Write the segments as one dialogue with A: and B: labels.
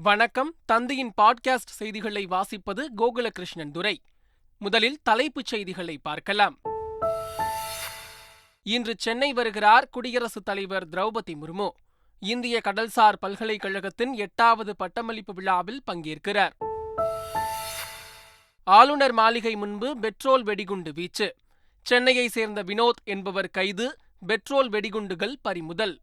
A: வணக்கம். தந்தையின் பாட்காஸ்ட் செய்திகளை வாசிப்பது கோகுலகிருஷ்ணன் துரை. முதலில் தலைப்புச் செய்திகளை பார்க்கலாம். இன்று சென்னை வருகிறார் குடியரசுத் தலைவர் திரௌபதி முர்மு. இந்திய கடல்சார் பல்கலைக்கழகத்தின் 8வது பட்டமளிப்பு விழாவில் பங்கேற்கிறார். ஆளுநர் மாளிகை முன்பு பெட்ரோல் வெடிகுண்டு வீச்சு. சென்னையை சேர்ந்த வினோத் என்பவர் கைது. பெட்ரோல் வெடிகுண்டுகள் பறிமுதல்.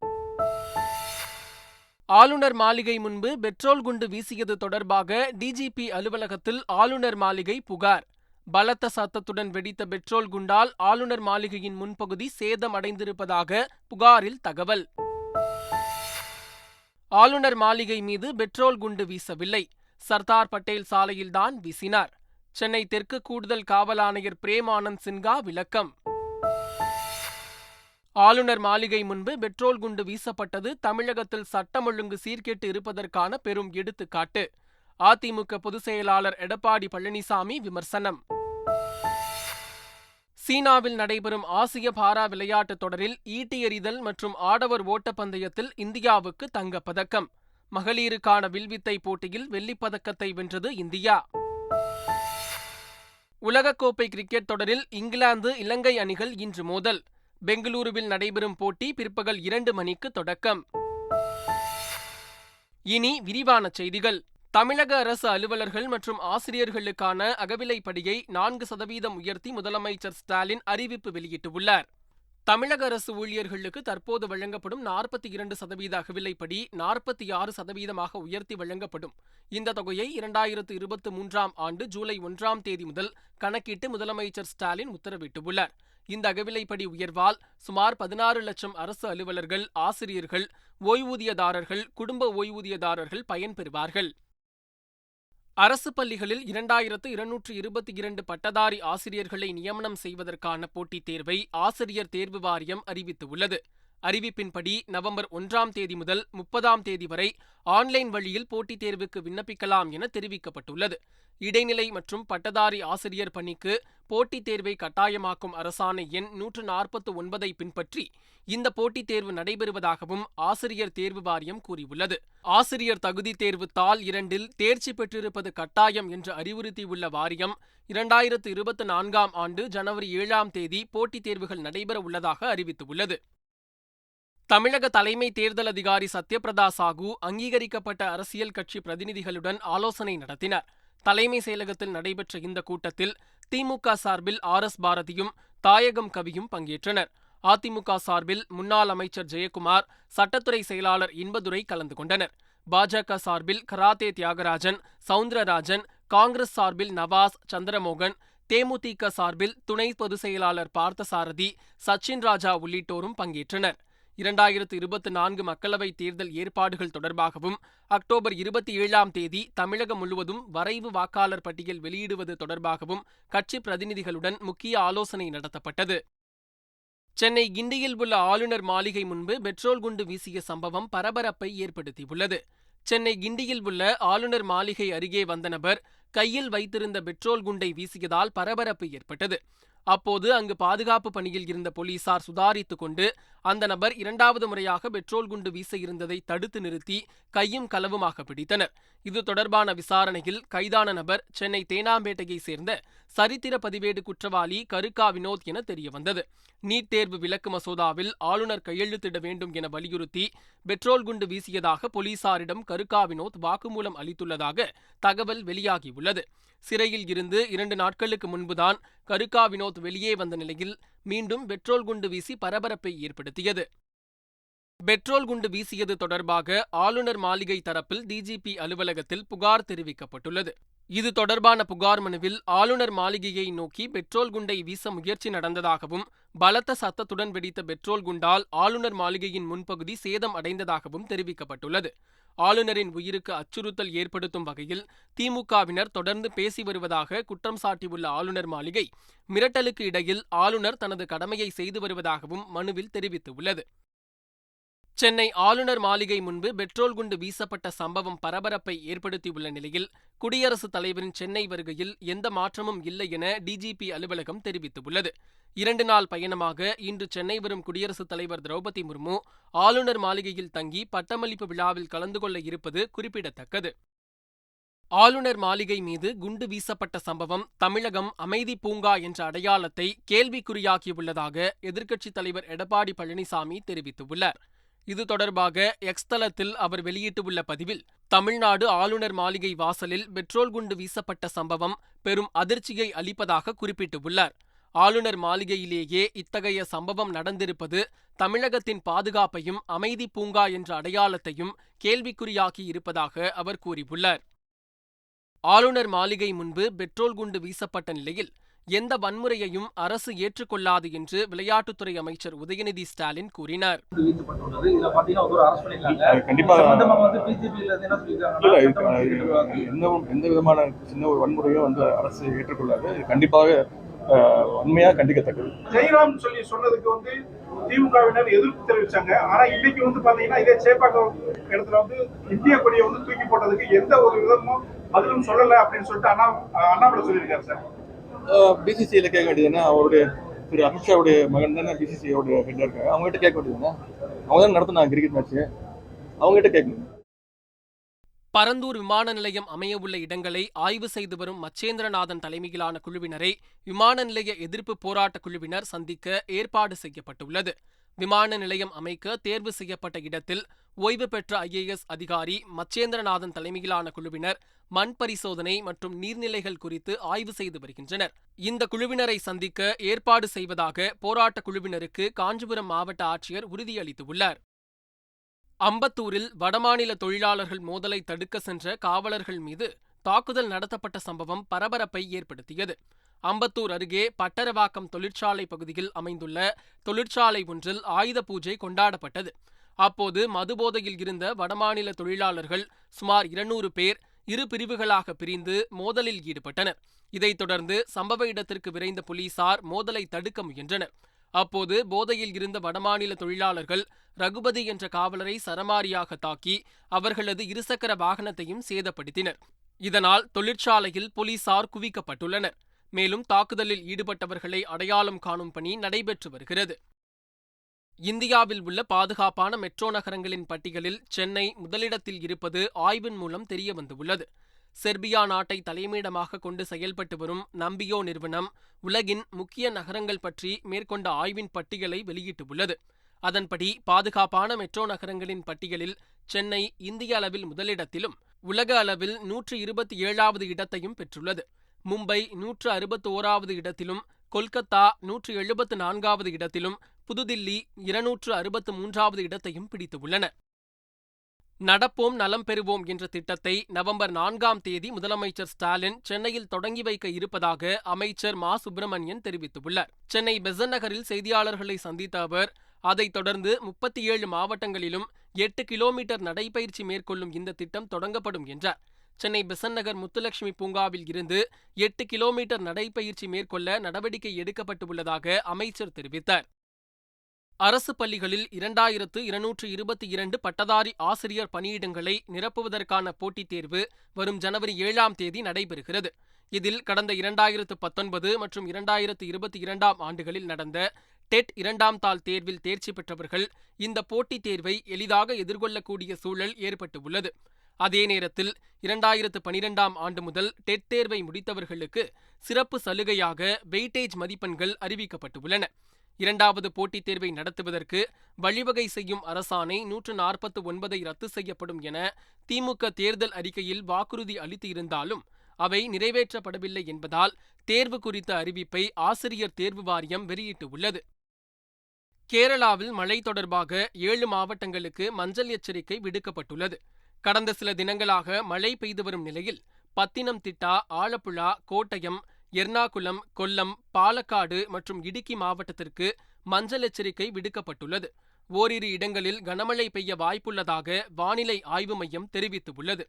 A: ஆளுநர் மாளிகை முன்பு பெட்ரோல் குண்டு வீசியது தொடர்பாக டிஜிபி அலுவலகத்தில் ஆளுநர் மாளிகை புகார். பலத்த சத்தத்துடன் வெடித்த பெட்ரோல் குண்டால் ஆளுநர் மாளிகையின் முன்பகுதி சேதம் அடைந்திருப்பதாக புகாரில் தகவல். ஆளுநர் மாளிகை மீது பெட்ரோல் குண்டு வீசவில்லை, சர்தார் பட்டேல் சாலையில்தான் வீசினார். சென்னை தெற்கு கூடுதல் காவல் ஆணையர் பிரேம் ஆனந்த் சின்ஹா விளக்கம். ஆளுநர் மாளிகை முன்பு பெட்ரோல் குண்டு வீசப்பட்டது தமிழகத்தில் சட்டம் ஒழுங்கு சீர்கெட்டு இருப்பதற்கான பெரும் எடுத்துக்காட்டு. அதிமுக பொதுச் செயலாளர் எடப்பாடி பழனிசாமி விமர்சனம். சீனாவில் நடைபெறும் ஆசிய பாரா விளையாட்டுத் தொடரில் ஈட்டி எறிதல் மற்றும் ஆடவர் ஓட்டப்பந்தயத்தில் இந்தியாவுக்கு தங்கப்பதக்கம். மகளிருக்கான வில்வித்தை போட்டியில் வெள்ளிப்பதக்கத்தை வென்றது இந்தியா. உலகக்கோப்பை கிரிக்கெட் தொடரில் இங்கிலாந்து இலங்கை அணிகள் இன்று மோதல். பெங்களூருவில் நடைபெறும் போட்டி பிற்பகல் 2 மணிக்கு தொடக்கம். இனி விரிவான செய்திகள். தமிழக அரசு அலுவலர்கள் மற்றும் ஆசிரியர்களுக்கான அகவிலைப்படியை 4% உயர்த்தி முதலமைச்சர் ஸ்டாலின் அறிவிப்பு வெளியிட்டுள்ளார். தமிழக அரசு ஊழியர்களுக்கு தற்போது வழங்கப்படும் 42% அகவிலைப்படி 46% உயர்த்தி வழங்கப்படும். இந்த தொகையை 2023ஆம் ஆண்டு ஜூலை 1ஆம் தேதி முதல் கணக்கிட்டு முதலமைச்சர் ஸ்டாலின் உத்தரவிட்டுள்ளார். இந்த அகவிலைப்படி உயர்வால் சுமார் 16 லட்சம் அரசு அலுவலர்கள், ஆசிரியர்கள், ஓய்வூதியதாரர்கள், குடும்ப ஓய்வூதியதாரர்கள் பயன்பெறுவார்கள். அரசு பள்ளிகளில் 2222 பட்டதாரி ஆசிரியர்களை நியமனம் செய்வதற்கான போட்டித் தேர்வை ஆசிரியர் தேர்வு வாரியம் அறிவித்துள்ளது. அறிவிப்பின்படி நவம்பர் 1ஆம் தேதி முதல் 30ஆம் தேதி வரை ஆன்லைன் வழியில் போட்டித் தேர்வுக்கு விண்ணப்பிக்கலாம் என தெரிவிக்கப்பட்டுள்ளது. இடைநிலை மற்றும் பட்டதாரி ஆசிரியர் பணிக்கு போட்டித் தேர்வை கட்டாயமாக்கும் அரசாணை எண் 149ஐ பின்பற்றி இந்த போட்டித் தேர்வு நடைபெறுவதாகவும் ஆசிரியர் தேர்வு வாரியம் கூறியுள்ளது. ஆசிரியர் தகுதி தேர்வு தாள் 2இல் தேர்ச்சி பெற்றிருப்பது கட்டாயம் என்று அறிவுறுத்தியுள்ள வாரியம் 2024ஆம் ஆண்டு ஜனவரி 7ஆம் தேதி போட்டித் தேர்வுகள் நடைபெற உள்ளதாக அறிவித்துள்ளது. தமிழக தலைமை தேர்தல் அதிகாரி சத்யபிரதா சாஹூ அங்கீகரிக்கப்பட்ட அரசியல் கட்சி பிரதிநிதிகளுடன் ஆலோசனை நடத்தினார். தலைமை செயலகத்தில் நடைபெற்ற இந்த கூட்டத்தில் திமுக சார்பில் RS பாரதியும் தாயகம் கவியும் பங்கேற்றனர். அதிமுக சார்பில் முன்னாள் அமைச்சர் ஜெயக்குமார், சட்டத்துறை செயலாளர் இன்பதுரை கலந்து கொண்டனர். பாஜக சார்பில் கராத்தே தியாகராஜன், சவுந்தரராஜன், காங்கிரஸ் சார்பில் நவாஸ், சந்திரமோகன், தேமுதிக சார்பில் துணை பொதுச் செயலாளர் பார்த்தசாரதி, சச்சின் ராஜா உள்ளிட்டோரும் பங்கேற்றனர். 2024 மக்களவைத் தேர்தல் ஏற்பாடுகள் தொடர்பாகவும் அக்டோபர் 27ஆம் தேதி தமிழகம் முழுவதும் வரைவு வாக்காளர் பட்டியல் வெளியிடுவது தொடர்பாகவும் கட்சி பிரதிநிதிகளுடன் முக்கிய ஆலோசனை நடத்தப்பட்டது. சென்னை கிண்டியில் உள்ள ஆளுநர் மாளிகை முன்பு பெட்ரோல் குண்டு வீசிய சம்பவம் பரபரப்பை ஏற்படுத்தியுள்ளது. சென்னை கிண்டியில் உள்ள ஆளுநர் மாளிகை அருகே வந்த நபர் கையில் வைத்திருந்த பெட்ரோல் குண்டை வீசியதால் பரபரப்பு ஏற்பட்டது. அப்போது அங்கு பாதுகாப்பு பணியில் இருந்த போலீசார் சுதாரித்துக் கொண்டு அந்த நபர் 2வது முறையாக பெட்ரோல் குண்டு வீச இருந்ததை தடுத்து நிறுத்தி கையும் களவுமாக பிடித்தனர். இது தொடர்பான விசாரணையில் கைதான நபர் சென்னை தேனாம்பேட்டையை சேர்ந்த சரித்திர பதிவேடு குற்றவாளி கருக்கா வினோத் என தெரியவந்தது. நீட் தேர்வு விலக்கு மசோதாவில் ஆளுநர் கையெழுத்திட வேண்டும் என வலியுறுத்தி பெட்ரோல் குண்டு வீசியதாக போலீசாரிடம் கருக்கா வினோத் வாக்குமூலம் அளித்துள்ளதாக தகவல் வெளியாகியுள்ளது. சிறையில் இருந்து 2 நாட்களுக்கு முன்புதான் கருக்கா வினோத் வெளியே வந்த நிலையில் மீண்டும் பெட்ரோல் குண்டு வீசி பரபரப்பை ஏற்படுத்தியது. பெட்ரோல் குண்டு வீசியது தொடர்பாக ஆளுநர் மாளிகை தரப்பில் டிஜிபி அலுவலகத்தில் புகார் தெரிவிக்கப்பட்டுள்ளது. இது தொடர்பான புகார் மனுவில் ஆளுநர் மாளிகையை நோக்கி பெட்ரோல் குண்டை வீச முயற்சி நடந்ததாகவும் பலத்த சத்தத்துடன் வெடித்த பெட்ரோல் குண்டால் ஆளுநர் மாளிகையின் முன்பகுதி சேதம் அடைந்ததாகவும் தெரிவிக்கப்பட்டுள்ளது. ஆளுநரின் உயிருக்கு அச்சுறுத்தல் ஏற்படுத்தும் வகையில் திமுகவினர் தொடர்ந்து பேசி வருவதாக குற்றம் சாட்டியுள்ள ஆளுநர் மாளிகை மிரட்டலுக்கு இடையில் ஆளுநர் தனது கடமையை செய்து வருவதாகவும் மனுவில் தெரிவித்துள்ளது. சென்னை ஆளுநர் மாளிகை முன்பு பெட்ரோல் குண்டு வீசப்பட்ட சம்பவம் பரபரப்பை ஏற்படுத்தியுள்ள நிலையில் குடியரசுத் தலைவரின் சென்னை வருகையில் எந்த மாற்றமும் இல்லை என டிஜிபி அலுவலகம் தெரிவித்துள்ளது. 2 நாள் பயணமாக இன்று சென்னை வரும் குடியரசுத் தலைவர் திரௌபதி முர்மு ஆளுநர் மாளிகையில் தங்கி பட்டமளிப்பு விழாவில் கலந்து கொள்ள இருப்பது குறிப்பிடத்தக்கது. ஆளுநர் மாளிகை மீது குண்டு வீசப்பட்ட சம்பவம் தமிழகம் அமைதி பூங்கா என்ற அடையாளத்தை கேள்விக்குறியாக்கியுள்ளதாக எதிர்க்கட்சித் தலைவர் எடப்பாடி பழனிசாமி தெரிவித்துள்ளார். இது தொடர்பாக எக்ஸ் தளத்தில் அவர் வெளியிட்டுள்ள பதிவில், தமிழ்நாடு ஆளுநர் மாளிகை வாசலில் பெட்ரோல் குண்டு வீசப்பட்ட சம்பவம் பெரும் அதிர்ச்சியை அளிப்பதாக குறிப்பிட்டுள்ளார். ஆளுநர் மாளிகையிலேயே இத்தகைய சம்பவம் நடந்திருப்பது தமிழகத்தின் பாதுகாப்பையும் அமைதி பூங்கா என்ற அடையாளத்தையும் கேள்விக்குறியாக்கி இருப்பதாக அவர் கூறியுள்ளார். ஆளுநர் மாளிகை முன்பு பெட்ரோல் குண்டு வீசப்பட்ட நிலையில் எந்த வன்முறையையும் அரசு ஏற்றுக்கொள்ளாது என்று விளையாட்டுத்துறை அமைச்சர் உதயநிதி ஸ்டாலின் கூறினார்.
B: எந்த விதமான சின்ன ஒரு வன்முறையும் அரசு ஏற்றுக்கொள்ளாது. கண்டிப்பாக உண்மையா கண்டிக்கத்தக்கது.
C: ஜெயராம் சொல்லி சொன்னதுக்கு திமுகவினர் எதிர்ப்பு தெரிவிச்சாங்க. ஆனா இன்னைக்கு பாத்தீங்கன்னா இதே சேப்பாக்கம் இடத்துல இந்திய கொடியை தூக்கி போட்டதுக்கு எந்த ஒரு விதமும் பதிலும் சொல்லல அப்படின்னு சொல்லிட்டு அண்ணாமலை சொல்லியிருக்காரு சார்.
B: பிசிசிஐல கேட்க வேண்டியதுன்னா அவருடைய திரு அமித்ஷாவுடைய மகன் தானே பிசிசிஐயோட ஹெட்டா இருக்காங்க. அவங்ககிட்ட கேட்க வேண்டியதுன்னா அவங்க தான் நடத்தினாங்க கிரிக்கெட் மேட்ச், அவங்ககிட்ட கேட்கணும்.
A: பரந்தூர் விமான நிலையம் அமையவுள்ள இடங்களை ஆய்வு செய்து வரும் மச்சேந்திரநாதன் தலைமையிலான குழுவினரை விமான நிலைய எதிர்ப்பு போராட்ட குழுவினர் சந்திக்க ஏற்பாடு செய்யப்பட்டுள்ளது. விமான நிலையம் அமைக்க தேர்வு செய்யப்பட்ட இடத்தில் ஓய்வு பெற்ற IAS அதிகாரி மச்சேந்திரநாதன் தலைமையிலான குழுவினர் மண் பரிசோதனை மற்றும் நீர்நிலைகள் குறித்து ஆய்வு செய்து வருகின்றனர். இந்த குழுவினரை சந்திக்க ஏற்பாடு செய்வதாக போராட்ட குழுவினருக்கு காஞ்சிபுரம் மாவட்ட ஆட்சியர் உறுதியளித்துள்ளார். அம்பத்தூரில் வடமாநில தொழிலாளர்கள் மோதலை தடுக்க சென்ற காவலர்கள் மீது தாக்குதல் நடத்தப்பட்ட சம்பவம் பரபரப்பை ஏற்படுத்தியது. அம்பத்தூர் அருகே பட்டரவாக்கம் தொழிற்சாலை பகுதியில் அமைந்துள்ள தொழிற்சாலை ஒன்றில் ஆயுத பூஜை கொண்டாடப்பட்டது. அப்போது மதுபோதையில் இருந்த வடமாநில தொழிலாளர்கள் சுமார் 200 பேர் இரு பிரிவுகளாக பிரிந்து மோதலில் ஈடுபட்டனர். இதைத் தொடர்ந்து சம்பவ இடத்திற்கு விரைந்த போலீசார் மோதலை தடுக்க முயன்றனர். அப்போது போதையில் இருந்த வடமாநில தொழிலாளர்கள் ரகுபதி என்ற காவலரை சரமாரியாக தாக்கி அவர்களது இருசக்கர வாகனத்தையும் சேதப்படுத்தினர். இதனால் தொழிற்சாலையில் போலீசார் குவிக்கப்பட்டுள்ளனர். மேலும் தாக்குதலில் ஈடுபட்டவர்களை அடையாளம் காணும் பணி நடைபெற்று வருகிறது. இந்தியாவில் உள்ள பாதுகாப்பான மெட்ரோ நகரங்களின் பட்டியலில் சென்னை முதலிடத்தில் இருப்பது ஆய்வின் மூலம் தெரியவந்துள்ளது. செர்பியா நாட்டை தலைமையிடமாக கொண்டு செயல்பட்டு வரும் நம்பியோ நிறுவனம் உலகின் முக்கிய நகரங்கள் பற்றி மேற்கொண்ட ஆய்வின் பட்டியலை வெளியிட்டுள்ளது. அதன்படி பாதுகாப்பான மெட்ரோ நகரங்களின் பட்டியலில் சென்னை இந்திய அளவில் முதலிடத்திலும் உலக அளவில் 127வது இடத்தையும் பெற்றுள்ளது. மும்பை 161வது இடத்திலும், கொல்கத்தா 174வது இடத்திலும், புதுதில்லி 263வது இடத்தையும் பிடித்துள்ளன. நடப்போம் நலம் பெறுவோம் என்ற திட்டத்தை நவம்பர் 4ஆம் தேதி முதலமைச்சர் ஸ்டாலின் சென்னையில் தொடங்கி வைக்க இருப்பதாக அமைச்சர் மா. சுப்பிரமணியன் தெரிவித்துள்ளார். சென்னை பெசன்ட் நகரில் செய்தியாளர்களை சந்தித்த அவர், அதைத் தொடர்ந்து 37 மாவட்டங்களிலும் 8 கிலோமீட்டர் நடைபயிற்சி மேற்கொள்ளும் இந்த திட்டம் தொடங்கப்படும் என்றார். சென்னை பெசன்ட் நகர் முத்துலட்சுமி பூங்காவில் இருந்து 8 கிலோமீட்டர் நடைபயிற்சி மேற்கொள்ள நடவடிக்கை எடுக்கப்பட்டுள்ளதாக அமைச்சர் தெரிவித்தார். அரசு பள்ளிகளில் 2222 பட்டதாரி ஆசிரியர் பணியிடங்களை நிரப்புவதற்கான போட்டித் தேர்வு வரும் ஜனவரி 7ஆம் தேதி நடைபெறுகிறது. இதில் கடந்த 2019 மற்றும் 2022ஆம் ஆண்டுகளில் நடந்த டெட் 2ஆம் தாள் தேர்வில் தேர்ச்சி பெற்றவர்கள் இந்த போட்டித் தேர்வை எளிதாக எதிர்கொள்ளக்கூடிய சூழல் ஏற்பட்டுள்ளது. அதே நேரத்தில் 2012ஆம் ஆண்டு முதல் டெட் தேர்வை முடித்தவர்களுக்கு சிறப்பு சலுகையாக வெயிட்டேஜ் மதிப்பெண்கள் அறிவிக்கப்பட்டுள்ளன. 2வது போட்டித் தேர்வை நடத்துவதற்கு வழிவகை செய்யும் அரசாணை 149 ரத்து செய்யப்படும் என திமுக தேர்தல் அறிக்கையில் வாக்குறுதி அளித்து இருந்தாலும் அவை நிறைவேற்றப்படவில்லை என்பதால் தேர்வு குறித்த அறிவிப்பை ஆசிரியர் தேர்வு வாரியம் வெளியிட்டுள்ளது. கேரளாவில் மழை தொடர்பாக 7 மாவட்டங்களுக்கு மஞ்சள் எச்சரிக்கை விடுக்கப்பட்டுள்ளது. கடந்த சில தினங்களாக மழை பெய்து வரும் நிலையில் பத்தினம்திட்டா, ஆலப்புழா, கோட்டயம், எர்ணாகுளம், கொல்லம், பாலக்காடு மற்றும் இடுக்கி மாவட்டத்திற்கு மஞ்சள் எச்சரிக்கை விடுக்கப்பட்டுள்ளது. ஓரிரு இடங்களில் கனமழை பெய்ய வாய்ப்புள்ளதாக வானிலை ஆய்வு மையம் தெரிவித்துள்ளது.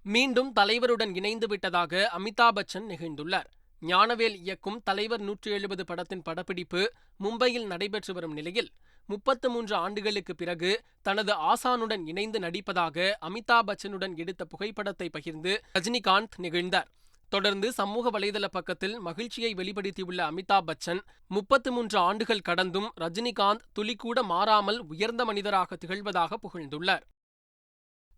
A: மீண்டும் தலைவருடன் இணைந்து விட்டதாக அமிதாப் பச்சன் நெகிழ்ந்துள்ளார். ஞானவேல் இயக்கும் தலைவர் 170 படத்தின் படப்பிடிப்பு மும்பையில் நடைபெற்று வரும் நிலையில் 33 ஆண்டுகளுக்கு பிறகு தனது ஆசானுடன் இணைந்து நடிப்பதாக அமிதாப் பச்சனுடன் எடுத்த புகைப்படத்தை பகிர்ந்து ரஜினிகாந்த் நெகிழ்ந்தார். தொடர்ந்து சமூக வலைதள பக்கத்தில் மகிழ்ச்சியை வெளிப்படுத்தியுள்ள அமிதாப் பச்சன் 33 ஆண்டுகள் கடந்தும் ரஜினிகாந்த் துளிக்கூட மாறாமல் உயர்ந்த மனிதராக திகழ்வதாக புகழ்ந்துள்ளார்.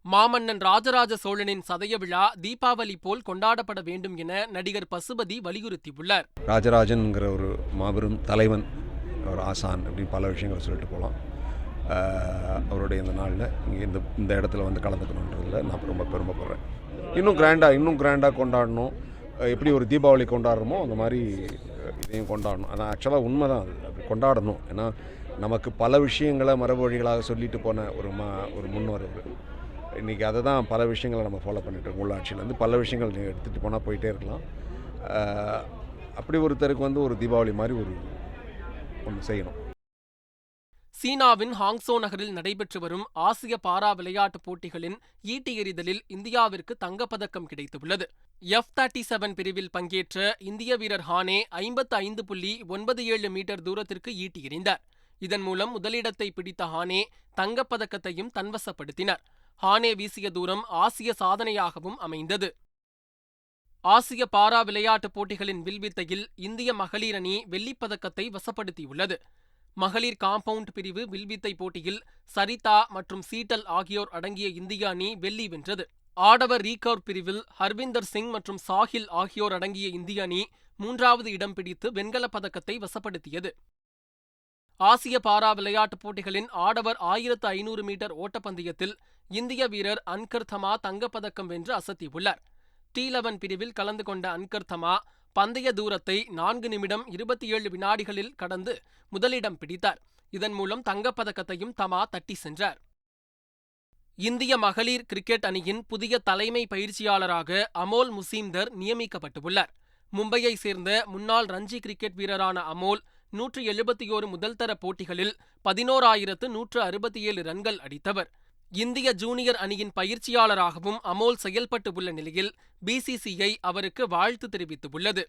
A: மாமன்னன் ராஜராஜ சோழனின் சதய விழா தீபாவளி போல் கொண்டாடப்பட வேண்டும் என நடிகர் பசுபதி வலியுறுத்தியுள்ளார்.
D: ராஜராஜன்கிற ஒரு மாபெரும் தலைவன், ஒரு ஆசான் அப்படின்னு பல விஷயங்களை சொல்லிட்டு போகலாம். அவருடைய இந்த நாளில் இங்கே இந்த இடத்துல வந்து கலந்துக்கணுன்றதில் நான் ரொம்ப பெருமைப்படுறேன். இன்னும் கிராண்டாக கொண்டாடணும். எப்படி ஒரு தீபாவளி கொண்டாடுறோமோ அந்த மாதிரி இதையும் கொண்டாடணும். ஆனால் ஆக்சுவலாக உண்மை தான், அது அப்படி கொண்டாடணும். ஏன்னா நமக்கு பல விஷயங்களை மரபு வழிகளாக சொல்லிட்டு போன ஒரு முன்னோர். இன்றைக்கி அதை தான் பல விஷயங்களை நம்ம ஃபாலோ பண்ணிகிட்ருக்கோம். உள்ளாட்சியிலேருந்து பல விஷயங்கள் எடுத்துகிட்டு போனால் போயிட்டே இருக்கலாம். அப்படி ஒருத்தருக்கு வந்து ஒரு தீபாவளி மாதிரி ஒன்று செய்யணும்.
A: சீனாவின் ஹாங்சோ நகரில் நடைபெற்று வரும் ஆசிய பாரா விளையாட்டுப் போட்டிகளின் ஈட்டி எறிதலில் இந்தியாவிற்கு தங்கப்பதக்கம் கிடைத்துள்ளது. F-37 பிரிவில் பங்கேற்ற இந்திய வீரர் ஹானே 55.97 மீட்டர் தூரத்திற்கு ஈட்டி எறிந்தார். இதன் மூலம் முதலிடத்தை பிடித்த ஹானே தங்கப்பதக்கத்தையும் தன்வசப்படுத்தினார். ஹானே வீசிய தூரம் ஆசிய சாதனையாகவும் அமைந்தது. ஆசிய பாரா விளையாட்டுப் போட்டிகளின் வில்வித்தையில் இந்திய மகளிர் அணி வெள்ளிப்பதக்கத்தை வசப்படுத்தியுள்ளது. மகளிர் காம்பவுண்ட் பிரிவு வில்வித்தை போட்டியில் சரிதா மற்றும் சீட்டல் ஆகியோர் அடங்கிய இந்திய அணி வெள்ளி வென்றது. ஆடவர் ரீகர்வ் பிரிவில் ஹர்விந்தர் சிங் மற்றும் சாஹில் ஆகியோர் அடங்கிய இந்திய அணி 3வது இடம் பிடித்து வெண்கலப் பதக்கத்தை வசப்படுத்தியது. ஆசிய பாரா விளையாட்டுப் போட்டிகளின் ஆடவர் 1500 மீட்டர் ஓட்டப்பந்தயத்தில் இந்திய வீரர் அன்கர் தமா தங்கப்பதக்கம் வென்று அசத்தியுள்ளார். T11 பிரிவில் கலந்து கொண்ட அன்கர் தமா பந்தய தூரத்தை 4 நிமிடம் 27 வினாடிகளில் கடந்து முதலிடம் பிடித்தார். இதன் மூலம் தங்கப்பதக்கத்தையும் தமா தட்டி சென்றார். இந்திய மகளிர் கிரிக்கெட் அணியின் புதிய தலைமை பயிற்சியாளராக அமோல் முசீம்தர் நியமிக்கப்பட்டுள்ளார். மும்பையை சேர்ந்த முன்னாள் ரஞ்சி கிரிக்கெட் வீரரான அமோல் 171 முதல்தர போட்டிகளில் 11,167 ரன்கள் அடித்தவர். இந்திய ஜூனியர் அணியின் பயிற்சியாளராகவும் அமோல் செயல்பட்டு உள்ள நிலையில் BCCI அவருக்கு வாழ்த்து தெரிவித்துள்ளது.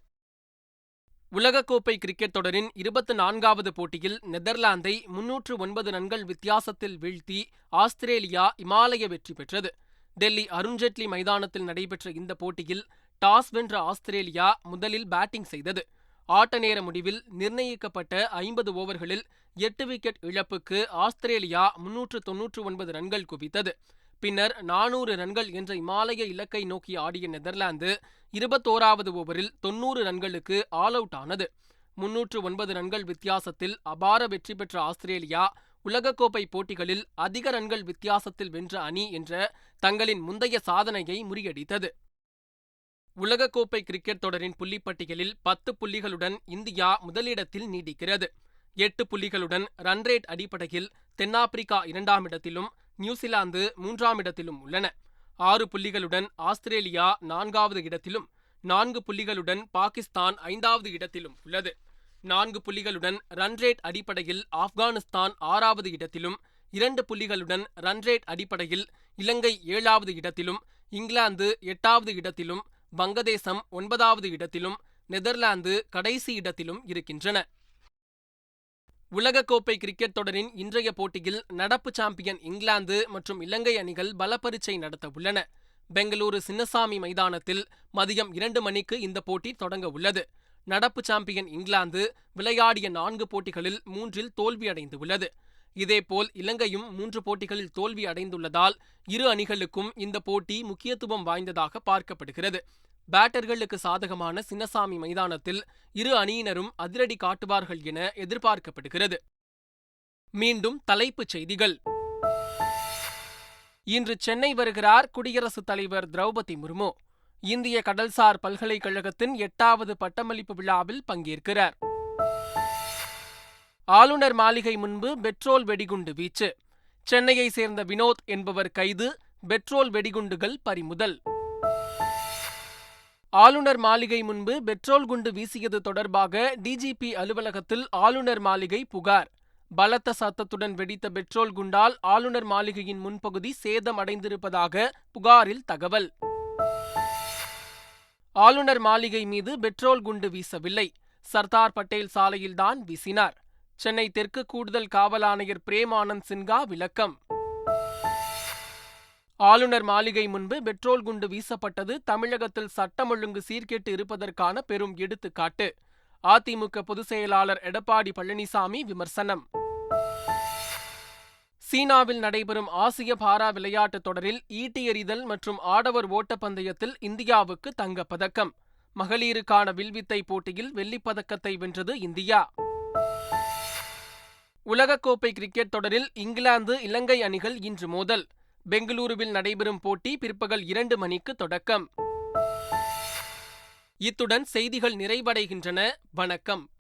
A: உலகக்கோப்பை கிரிக்கெட் தொடரின் 24வது போட்டியில் நெதர்லாந்தை 309 ரன்கள் வித்தியாசத்தில் வீழ்த்தி ஆஸ்திரேலியா இமாலய வெற்றி பெற்றது. டெல்லி அருண்ஜேட்லி மைதானத்தில் நடைபெற்ற இந்த போட்டியில் டாஸ் வென்ற ஆஸ்திரேலியா முதலில் பேட்டிங் செய்தது. ஆட்ட நேர முடிவில் நிர்ணயிக்கப்பட்ட 50 ஓவர்களில் 8 விக்கெட் இழப்புக்கு ஆஸ்திரேலியா 399 ரன்கள் குவித்தது. பின்னர் 400 ரன்கள் என்ற இமாலய இலக்கை நோக்கி ஆடிய நெதர்லாந்து 21வது ஓவரில் 90 ரன்களுக்கு ஆல் அவுட் ஆனது. 309 ரன்கள் வித்தியாசத்தில் அபார வெற்றி பெற்ற ஆஸ்திரேலியா உலகக்கோப்பை போட்டிகளில் அதிக ரன்கள் வித்தியாசத்தில் வென்ற அணி என்ற தங்களின் முந்தைய சாதனையை முறியடித்தது. உலகக்கோப்பை கிரிக்கெட் தொடரின் புள்ளிப்பட்டியலில் 10 புள்ளிகளுடன் இந்தியா முதலிடத்தில் நீடிக்கிறது. 8 புள்ளிகளுடன் ரன்ரேட் அடிப்படையில் தென்னாப்பிரிக்கா 2ஆம் இடத்திலும் நியூசிலாந்து 3ஆம் இடத்திலும் உள்ளன. 6 புள்ளிகளுடன் ஆஸ்திரேலியா 4வது இடத்திலும் 4 புள்ளிகளுடன் பாகிஸ்தான் 5வது இடத்திலும் உள்ளது. 4 புள்ளிகளுடன் ரன்ரேட் அடிப்படையில் ஆப்கானிஸ்தான் 6வது இடத்திலும் 2 புள்ளிகளுடன் ரன்ரேட் அடிப்படையில் இலங்கை 7வது இடத்திலும் இங்கிலாந்து 8வது இடத்திலும் வங்கதேசம் 9வது இடத்திலும் நெதர்லாந்து கடைசி இடத்திலும் இருக்கின்றன. உலகக்கோப்பை கிரிக்கெட் தொடரின் இன்றைய போட்டியில் நடப்பு சாம்பியன் இங்கிலாந்து மற்றும் இலங்கை அணிகள் பலப்பரீட்சை நடத்த உள்ளன. பெங்களூரு சின்னசாமி மைதானத்தில் மதியம் 2 மணிக்கு இந்த போட்டி தொடங்க உள்ளது. நடப்பு சாம்பியன் இங்கிலாந்து விளையாடிய 4 போட்டிகளில் 3இல் தோல்வியடைந்து உள்ளது. இதேபோல் இலங்கையும் 3 போட்டிகளில் தோல்வி அடைந்துள்ளதால் இரு அணிகளுக்கும் இந்த போட்டி முக்கியத்துவம் வாய்ந்ததாக பார்க்கப்படுகிறது. பேட்டர்களுக்கு சாதகமான சின்னசாமி மைதானத்தில் இரு அணியினரும் அதிரடி காட்டுவார்கள் என எதிர்பார்க்கப்படுகிறது. மீண்டும் தலைப்புச் செய்திகள். இன்று சென்னை வருகிறார் குடியரசுத் தலைவர் திரௌபதி முர்மு. இந்திய கடல்சார் பல்கலைக்கழகத்தின் 8வது பட்டமளிப்பு விழாவில் பங்கேற்கிறார். ஆளுநர் மாளிகை முன்பு பெட்ரோல் வெடிகுண்டு வீச்சு. சென்னையை சேர்ந்த வினோத் என்பவர் கைது. பெட்ரோல் வெடிகுண்டுகள் பறிமுதல். ஆளுநர் மாளிகை முன்பு பெட்ரோல் குண்டு வீசியது தொடர்பாக டிஜிபி அலுவலகத்தில் ஆளுநர் மாளிகை புகார். பலத்த சத்தத்துடன் வெடித்த பெட்ரோல் குண்டால் ஆளுநர் மாளிகையின் முன்பகுதி சேதம் அடைந்திருப்பதாக புகாரில் தகவல். ஆளுநர் மாளிகை மீது பெட்ரோல் குண்டு வீசவில்லை, சர்தார் பட்டேல் சாலையில்தான் வீசினார். சென்னை தெற்கு கூடுதல் காவல் ஆணையர் பிரேம் ஆனந்த் சின்ஹா விளக்கம். ஆளுநர் மாளிகை முன்பு பெட்ரோல் குண்டு வீசப்பட்டது தமிழகத்தில் சட்டம் ஒழுங்கு சீர்கெட்டு இருப்பதற்கான பெரும் எடுத்துக்காட்டு. அதிமுக பொதுச் செயலாளர் எடப்பாடி பழனிசாமி விமர்சனம். சீனாவில் நடைபெறும் ஆசிய பாரா விளையாட்டுத் தொடரில் ஈட்டி எறிதல் மற்றும் ஆடவர் ஓட்டப்பந்தயத்தில் இந்தியாவுக்கு தங்கப்பதக்கம். மகளிருக்கான வில்வித்தை போட்டியில் வெள்ளிப்பதக்கத்தை வென்றது இந்தியா. உலகக்கோப்பை கிரிக்கெட் தொடரில் இங்கிலாந்து இலங்கை அணிகள் இன்று மோதல். பெங்களூருவில் நடைபெறும் போட்டி பிற்பகல் 2 மணிக்கு தொடக்கம். இத்துடன் செய்திகள் நிறைவடைகின்றன. வணக்கம்.